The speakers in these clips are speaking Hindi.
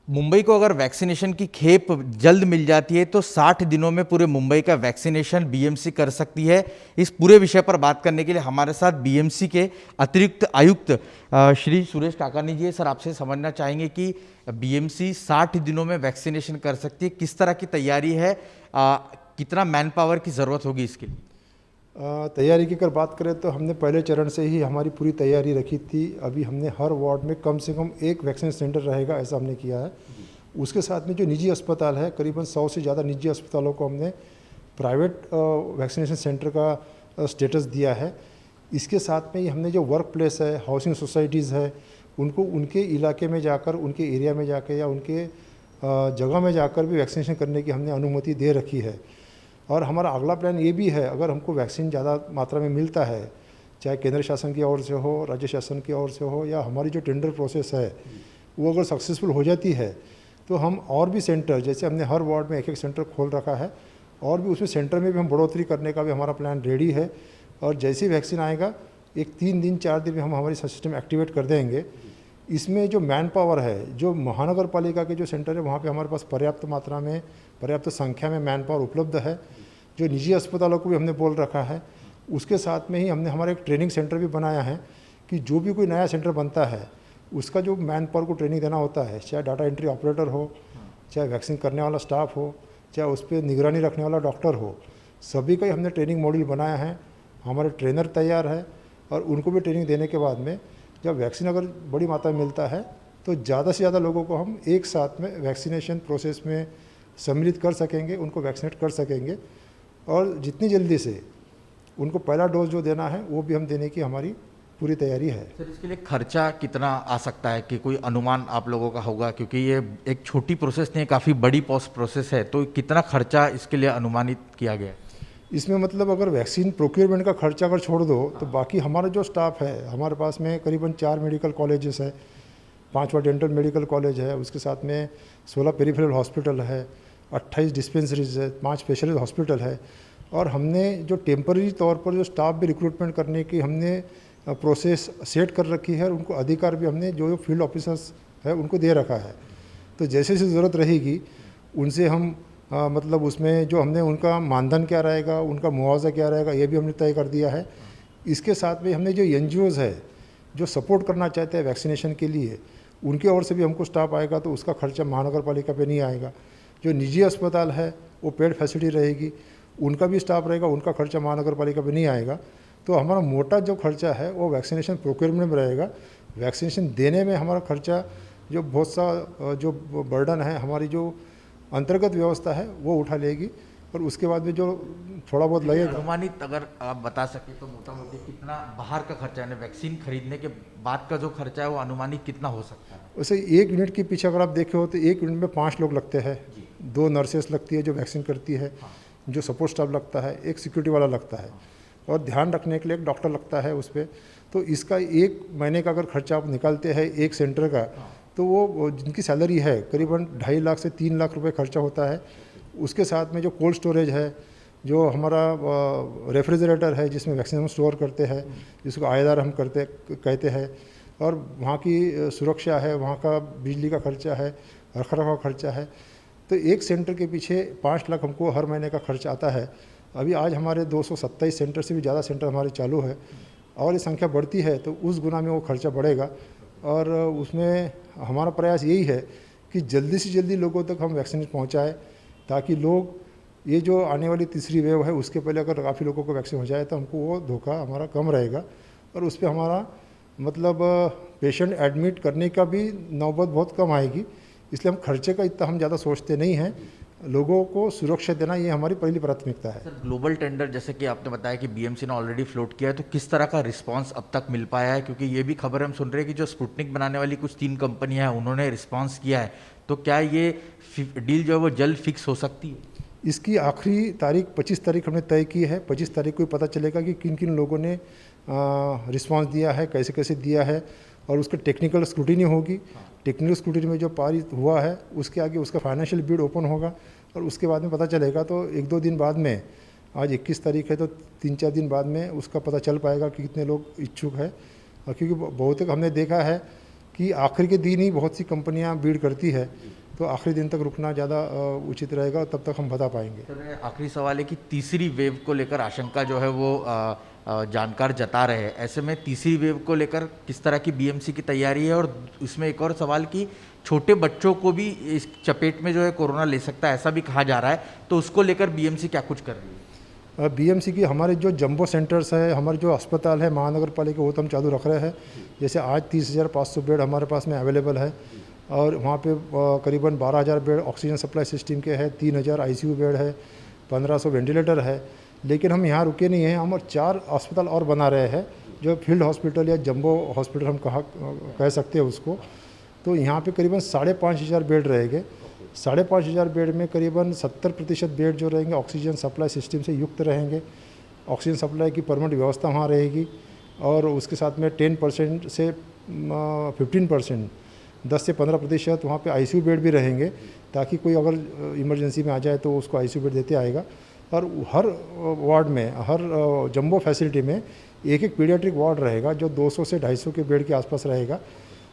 मुंबई को अगर वैक्सीनेशन की खेप जल्द मिल जाती है तो 60 दिनों में पूरे मुंबई का वैक्सीनेशन बीएमसी कर सकती है। इस पूरे विषय पर बात करने के लिए हमारे साथ बीएमसी के अतिरिक्त आयुक्त श्री सुरेश काकानी जी है। सर, आपसे समझना चाहेंगे कि बीएमसी 60 दिनों में वैक्सीनेशन कर सकती है, किस तरह की तैयारी है, कितना मैन पावर की ज़रूरत होगी इसके लिए? तैयारी की अगर बात करें तो हमने पहले चरण से ही हमारी पूरी तैयारी रखी थी। अभी हमने हर वार्ड में कम से कम एक वैक्सीन सेंटर रहेगा, ऐसा हमने किया है। उसके साथ में जो निजी अस्पताल है, करीबन 100 से ज़्यादा निजी अस्पतालों को हमने प्राइवेट वैक्सीनेशन सेंटर का स्टेटस दिया है। इसके साथ में ही हमने जो वर्क प्लेस है, हाउसिंग सोसाइटीज़ है, उनको उनके इलाके में जाकर, उनके एरिया में जाकर या उनके जगह में जाकर भी वैक्सीनेशन करने की हमने अनुमति दे रखी है। और हमारा अगला प्लान ये भी है, अगर हमको वैक्सीन ज़्यादा मात्रा में मिलता है, चाहे केंद्र शासन की ओर से हो, राज्य शासन की ओर से हो, या हमारी जो टेंडर प्रोसेस है वो अगर सक्सेसफुल हो जाती है तो हम और भी सेंटर, जैसे हमने हर वार्ड में एक एक सेंटर खोल रखा है, और भी उसमें सेंटर में भी हम बढ़ोतरी करने का भी हमारा प्लान रेडी है। और जैसे ही वैक्सीन आएगा, एक 3 दिन 4 दिन में हम हमारी सिस्टम एक्टिवेट कर देंगे। इसमें जो मैन पावर है, जो महानगर पालिका के जो सेंटर है, वहाँ पे हमारे पास पर्याप्त मात्रा में, पर्याप्त संख्या में मैन पावर उपलब्ध है। जो निजी अस्पतालों को भी हमने बोल रखा है, उसके साथ में ही हमने हमारा एक ट्रेनिंग सेंटर भी बनाया है कि जो भी कोई नया सेंटर बनता है उसका जो मैन पावर को ट्रेनिंग देना होता है, चाहे डाटा एंट्री ऑपरेटर हो, चाहे वैक्सीन करने वाला स्टाफ हो, चाहे उस पर निगरानी रखने वाला डॉक्टर हो, सभी का ही हमने ट्रेनिंग मॉड्यूल बनाया है। हमारे ट्रेनर तैयार है, और उनको भी ट्रेनिंग देने के बाद में जब वैक्सीन अगर बड़ी मात्रा में मिलता है तो ज़्यादा से ज़्यादा लोगों को हम एक साथ में वैक्सीनेशन प्रोसेस में सम्मिलित कर सकेंगे, उनको वैक्सीनेट कर सकेंगे। और जितनी जल्दी से उनको पहला डोज जो देना है वो भी हम देने की हमारी पूरी तैयारी है। सर, इसके लिए खर्चा कितना आ सकता है, कि कोई अनुमान आप लोगों का होगा? क्योंकि ये एक छोटी प्रोसेस नहीं है, काफ़ी बड़ी प्रोसेस है, तो कितना खर्चा इसके लिए अनुमानित किया गया है? इसमें मतलब अगर वैक्सीन प्रोक्योरमेंट का खर्चा अगर छोड़ दो तो बाकी हमारा जो स्टाफ है, हमारे पास में करीबन 4 मेडिकल कॉलेजेस है, 5वां डेंटल मेडिकल कॉलेज है, उसके साथ में 16 पेरिफेरल हॉस्पिटल है, 28 डिस्पेंसरीज है, 5 स्पेशलिस्ट हॉस्पिटल है। और हमने जो टेम्पररी तौर पर जो स्टाफ भी रिक्रूटमेंट करने की हमने प्रोसेस सेट कर रखी है, और उनको अधिकार भी हमने जो फील्ड ऑफिसर्स है उनको दे रखा है। तो जैसे जैसे ज़रूरत रहेगी उनसे हम मतलब उसमें जो हमने उनका मानधन क्या रहेगा, उनका मुआवजा क्या रहेगा, ये भी हमने तय कर दिया है। इसके साथ में हमने जो NGOs है जो सपोर्ट करना चाहते हैं वैक्सीनेशन के लिए, उनकी ओर से भी हमको स्टाफ आएगा, तो उसका खर्चा महानगर पालिका पे नहीं आएगा। जो निजी अस्पताल है वो पेड फैसिलिटी रहेगी, उनका भी स्टाफ रहेगा, उनका खर्चा महानगर पालिका पे नहीं आएगा। तो हमारा मोटा जो खर्चा है वो वैक्सीनेशन प्रोक्योरमेंट में रहेगा। वैक्सीनेशन देने में हमारा खर्चा जो बहुत सा जो बर्डन है, हमारी जो अंतर्गत व्यवस्था है वो उठा लेगी, और उसके बाद में जो थोड़ा बहुत लगेगा। अनुमानित अगर आप बता सके तो मोटा मोटी कितना बाहर का खर्चा है, वैक्सीन खरीदने के बाद का जो खर्चा है वो अनुमानित कितना हो सकता है? वैसे 1 यूनिट के पीछे अगर आप देखे हो तो 1 यूनिट में 5 लोग लगते हैं। 2 नर्सेस लगती है जो वैक्सीन करती है, जो सपोर्ट स्टाफ लगता है, एक सिक्योरिटी वाला लगता है, और ध्यान रखने के लिए एक डॉक्टर लगता है उस पर। तो इसका 1 महीने का अगर खर्चा आप निकालते हैं एक सेंटर का, तो वो जिनकी सैलरी है करीबन 2.5 लाख से 3 लाख रुपए खर्चा होता है। उसके साथ में जो कोल्ड स्टोरेज है, जो हमारा रेफ्रिजरेटर है जिसमें वैक्सीन हम स्टोर करते हैं, जिसको आयदार हम कहते हैं, और वहाँ की सुरक्षा है, वहाँ का बिजली का खर्चा है, रखरखाव का खर्चा है। तो एक सेंटर के पीछे 5 लाख हमको हर महीने का खर्च आता है। अभी आज हमारे 227 सेंटर से भी ज़्यादा सेंटर हमारे चालू है, और ये संख्या बढ़ती है तो उस गुना में वो खर्चा बढ़ेगा। और उसमें हमारा प्रयास यही है कि जल्दी से जल्दी लोगों तक हम वैक्सीन पहुँचाएँ, ताकि लोग ये जो आने वाली तीसरी वेव है उसके पहले अगर काफ़ी लोगों को वैक्सीन हो जाए तो हमको वो धोखा हमारा कम रहेगा, और उस पर हमारा मतलब पेशेंट एडमिट करने का भी नौबत बहुत कम आएगी। इसलिए हम खर्चे का इतना हम ज़्यादा सोचते नहीं हैं। लोगों को सुरक्षा देना ये हमारी पहली प्राथमिकता है। सर, ग्लोबल टेंडर जैसे कि आपने बताया कि बीएमसी ने ऑलरेडी फ्लोट किया है, तो किस तरह का रिस्पांस अब तक मिल पाया है? क्योंकि ये भी खबर हम सुन रहे हैं कि जो स्पुतनिक बनाने वाली कुछ 3 कंपनियां हैं उन्होंने रिस्पांस किया है, तो क्या ये डील जो है वो जल्द फिक्स हो सकती है? इसकी आखिरी तारीख 25 तारीख हमने तय की है। 25 तारीख को पता चलेगा कि किन किन लोगों ने रिस्पांस दिया है, कैसे कैसे दिया है, और उसका टेक्निकल स्क्रूटिनी होगी। टेक्निकल स्क्रूटिनी में जो पारित हुआ है उसके आगे उसका फाइनेंशियल बिड ओपन होगा, और उसके बाद में पता चलेगा। तो 1-2 दिन बाद में, आज 21 तारीख है, तो 3-4 दिन बाद में उसका पता चल पाएगा कि कितने लोग इच्छुक है। और क्योंकि बहुत हमने देखा है कि आखिर के दिन ही बहुत सी कंपनियां बीड करती है, तो आखिरी दिन तक रुकना ज़्यादा उचित रहेगा, तब तक हम बता पाएंगे। सर आखिरी सवाल है कि तीसरी वेव को लेकर आशंका जो है वो जानकार जता रहे हैं, ऐसे में तीसरी वेव को लेकर किस तरह की बीएमसी की तैयारी है? और इसमें एक और सवाल कि छोटे बच्चों को भी इस चपेट में जो है कोरोना ले सकता है, ऐसा भी कहा जा रहा है, तो उसको लेकर बीएमसी क्या कुछ कर रही है? बीएमसी की हमारे जो जंबो सेंटर्स है, हमारे जो अस्पताल है महानगर पालिका, वो तो हम चालू रख रहे हैं। जैसे आज 30,500 बेड हमारे पास में अवेलेबल है और वहाँ पे करीबन 12,000 बेड ऑक्सीजन सप्लाई सिस्टम के है, 3,000 आईसीयू बेड है, 1,500 वेंटिलेटर है। लेकिन हम यहाँ रुके नहीं हैं, हम और 4 अस्पताल और बना रहे हैं, जो फील्ड हॉस्पिटल या जंबो हॉस्पिटल हम कह सकते हैं उसको। तो यहाँ पे करीबन 5,500 बेड रहेंगे। 5,500 बेड में करीबन 70% बेड जो रहेंगे ऑक्सीजन सप्लाई सिस्टम से युक्त रहेंगे। ऑक्सीजन सप्लाई की परमानेंट व्यवस्था वहाँ रहेगी और उसके साथ में 10% से 15%, 10 से 15% वहाँ पे आईसीयू बेड भी रहेंगे, ताकि कोई अगर इमरजेंसी में आ जाए तो उसको आईसीयू बेड देते आएगा। और हर वार्ड में, हर जंबो फैसिलिटी में एक पीडियाट्रिक वार्ड रहेगा, जो 200 से 250 के बेड के आसपास रहेगा।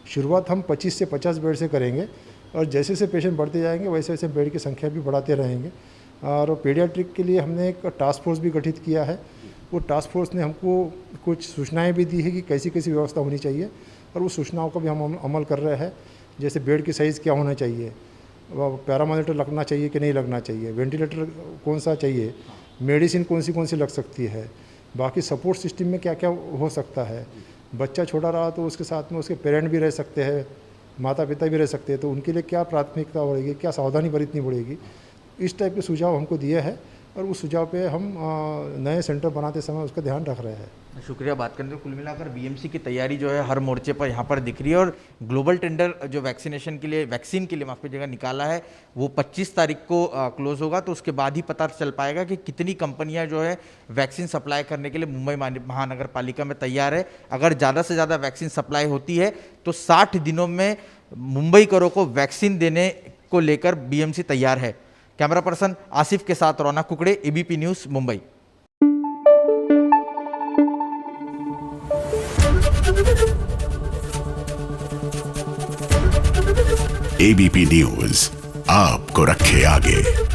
शुरुआत हम 25 से 50 बेड से करेंगे और जैसे जैसे पेशेंट बढ़ते जाएंगे वैसे वैसे बेड की संख्या भी बढ़ाते रहेंगे। और पीडियाट्रिक के लिए हमने एक टास्क फोर्स भी गठित किया है। वो टास्क फोर्स ने हमको कुछ सूचनाएं भी दी है कि कैसी कैसी व्यवस्था होनी चाहिए, और उस सूचनाओं का भी हम अमल कर रहे हैं। जैसे बेड की साइज़ क्या होना चाहिए, पैरामोनीटर लगना चाहिए कि नहीं लगना चाहिए, वेंटिलेटर कौन सा चाहिए, मेडिसिन कौन सी लग सकती है, बाकी सपोर्ट सिस्टम में क्या क्या हो सकता है। बच्चा छोटा रहा तो उसके साथ में उसके पेरेंट भी रह सकते हैं, माता पिता भी रह सकते हैं, तो उनके लिए क्या प्राथमिकता बढ़ेगी, क्या सावधानी बरतनी पड़ेगी, इस टाइप के सुझाव हमको दिए हैं। और उस सुझाव पे हम नए सेंटर बनाते समय उसका ध्यान रख रहे हैं। शुक्रिया। बात करने को कुल मिलाकर बीएमसी की तैयारी जो है हर मोर्चे पर यहाँ पर दिख रही है। और ग्लोबल टेंडर जो वैक्सीन के लिए माफ कीजिएगा निकाला है, वो 25 तारीख को क्लोज होगा। तो उसके बाद ही पता चल पाएगा कि कितनी कंपनियां जो है वैक्सीन सप्लाई करने के लिए मुंबई महानगर पालिका में तैयार है। अगर ज़्यादा से ज़्यादा वैक्सीन सप्लाई होती है तो 60 दिनों में मुंबईकरों को वैक्सीन देने को लेकर बीएमसी तैयार है। कैमरा पर्सन आसिफ के साथ Raunak Kukde, ABP news, Mumbai. ABP news आपको रखे आगे।